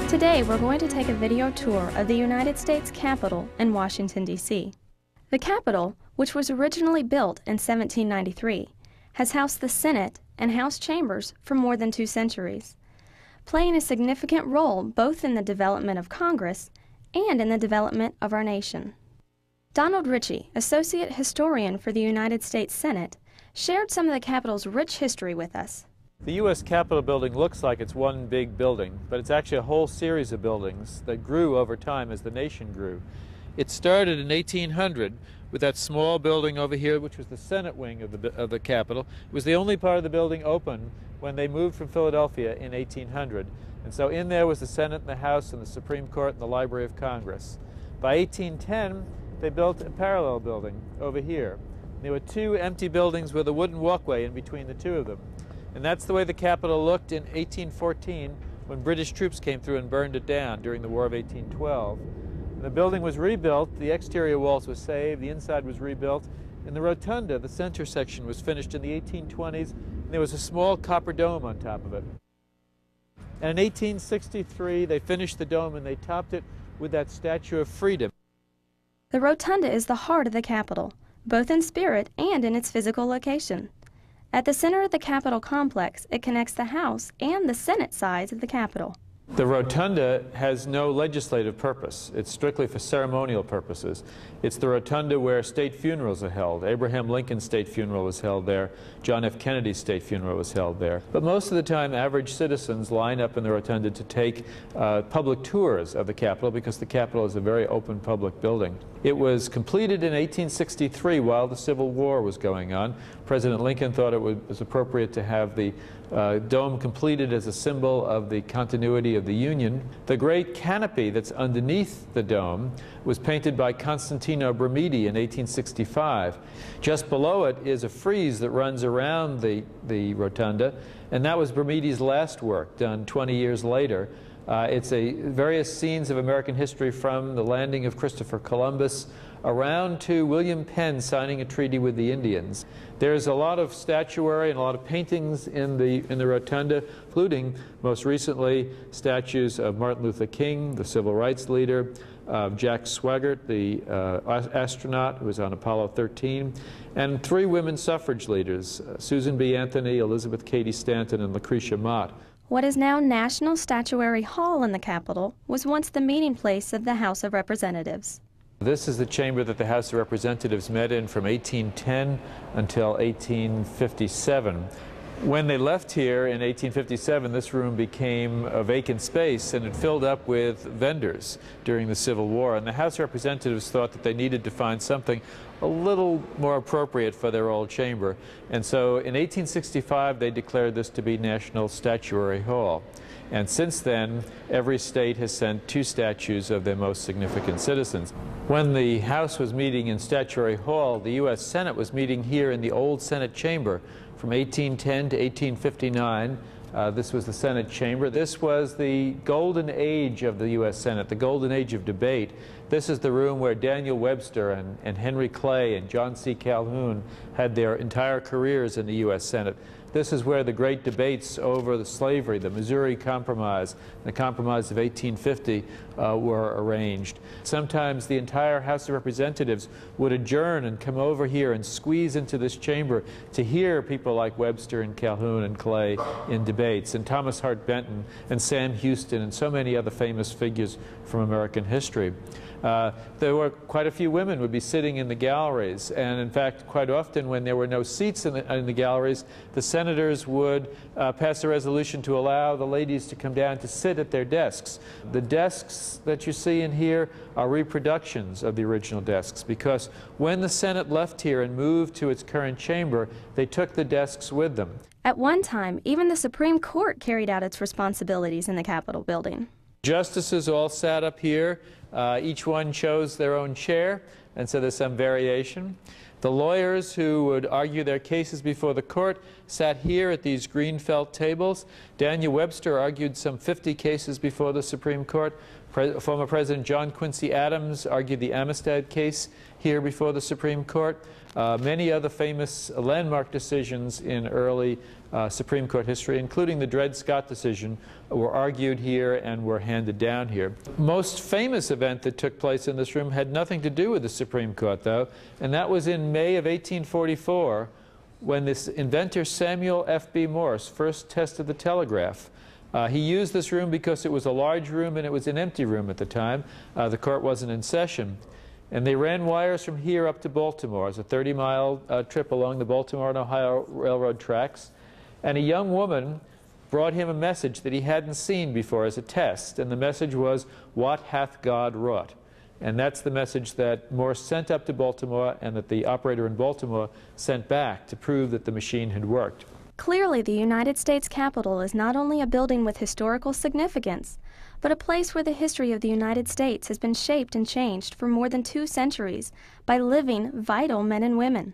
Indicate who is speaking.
Speaker 1: Today we're going to take a video tour of the United States Capitol in Washington, D.C. The Capitol, which was originally built in 1793, has housed the Senate and House chambers for more than 2 centuries, playing a significant role both in the development of Congress and in the development of our nation. Donald Ritchie, Associate Historian for the United States Senate, shared some of the Capitol's rich history with us.
Speaker 2: The U.S. Capitol building looks like it's one big building, but it's actually a whole series of buildings that grew over time as the nation grew. It started in 1800 with that small building over here, which was the Senate wing of the Capitol. It was the only part of the building open when they moved from Philadelphia in 1800. And so in there was the Senate and the House and the Supreme Court and the Library of Congress. By 1810, they built a parallel building over here. There were 2 empty buildings with a wooden walkway in between the 2 of them. And that's the way the Capitol looked in 1814 when British troops came through and burned it down during the War of 1812. And the building was rebuilt, the exterior walls were saved, the inside was rebuilt, and the rotunda, the center section, was finished in the 1820s, and there was a small copper dome on top of it. And in 1863, they finished the dome and they topped it with that Statue of Freedom.
Speaker 1: The rotunda is the heart of the Capitol, both in spirit and in its physical location. At the center of the Capitol complex, it connects the House and the Senate sides of the Capitol.
Speaker 2: The rotunda has no legislative purpose. It's strictly for ceremonial purposes. It's the rotunda where state funerals are held. Abraham Lincoln's state funeral was held there. John F. Kennedy's state funeral was held there. But most of the time, average citizens line up in the rotunda to take public tours of the Capitol because the Capitol is a very open public building. It was completed in 1863 while the Civil War was going on. President Lincoln thought it was appropriate to have the dome completed as a symbol of the continuity of the Union. The great canopy that's underneath the dome was painted by Constantino Brumidi in 1865. Just below it is a frieze that runs around the rotunda, and that was Brumidi's last work, done 20 years later. It's various scenes of American history from the landing of Christopher Columbus around to William Penn signing a treaty with the Indians. There's a lot of statuary and a lot of paintings in the rotunda, including, most recently, statues of Martin Luther King, the civil rights leader, of Jack Swigert, the astronaut who was on Apollo 13, and 3 women suffrage leaders, Susan B. Anthony, Elizabeth Cady Stanton, and Lucretia Mott.
Speaker 1: What is now National Statuary Hall in the Capitol was once the meeting place of the House of Representatives.
Speaker 2: This is the chamber that the House of Representatives met in from 1810 until 1857. When they left here in 1857, this room became a vacant space and it filled up with vendors during the Civil War. And the House of Representatives thought that they needed to find something a little more appropriate for their old chamber. And so in 1865, they declared this to be National Statuary Hall. And since then, every state has sent 2 statues of their most significant citizens. When the House was meeting in Statuary Hall, the U.S. Senate was meeting here in the old Senate chamber from 1810 to 1859. This was the Senate chamber. This was the golden age of the U.S. Senate, the golden age of debate. This is the room where Daniel Webster and Henry Clay and John C. Calhoun had their entire careers in the U.S. Senate. This is where the great debates over the slavery, the Missouri Compromise, the Compromise of 1850 were arranged. Sometimes the entire House of Representatives would adjourn and come over here and squeeze into this chamber to hear people like Webster and Calhoun and Clay in debates, and Thomas Hart Benton and Sam Houston and so many other famous figures from American history. There were quite a few women would be sitting in the galleries, and in fact quite often when there were no seats in the galleries, the senators would pass a resolution to allow the ladies to come down to sit at their desks. The desks that you see in here are reproductions of the original desks, because when the Senate left here and moved to its current chamber, they took the desks with them.
Speaker 1: At one time, even the Supreme Court carried out its responsibilities in the Capitol building.
Speaker 2: Justices all sat up here. Each one chose their own chair, and so there's some variation. The lawyers who would argue their cases before the court sat here at these green felt tables. Daniel Webster argued some 50 cases before the Supreme Court. Former President John Quincy Adams argued the Amistad case here before the Supreme Court. Many other famous landmark decisions in early Supreme Court history, including the Dred Scott decision, were argued here and were handed down here. Most famous event that took place in this room had nothing to do with the Supreme Court, though, and that was in May of 1844, when this inventor Samuel F.B. Morse first tested the telegraph. He used this room because it was a large room and it was an empty room at the time. The court wasn't in session. And they ran wires from here up to Baltimore. It was a 30-mile trip along the Baltimore and Ohio Railroad tracks. And a young woman brought him a message that he hadn't seen before as a test. And the message was, "What hath God wrought?" And that's the message that Morse sent up to Baltimore and that the operator in Baltimore sent back to prove that the machine had worked.
Speaker 1: Clearly, the United States Capitol is not only a building with historical significance, but a place where the history of the United States has been shaped and changed for more than 2 centuries by living, vital men and women.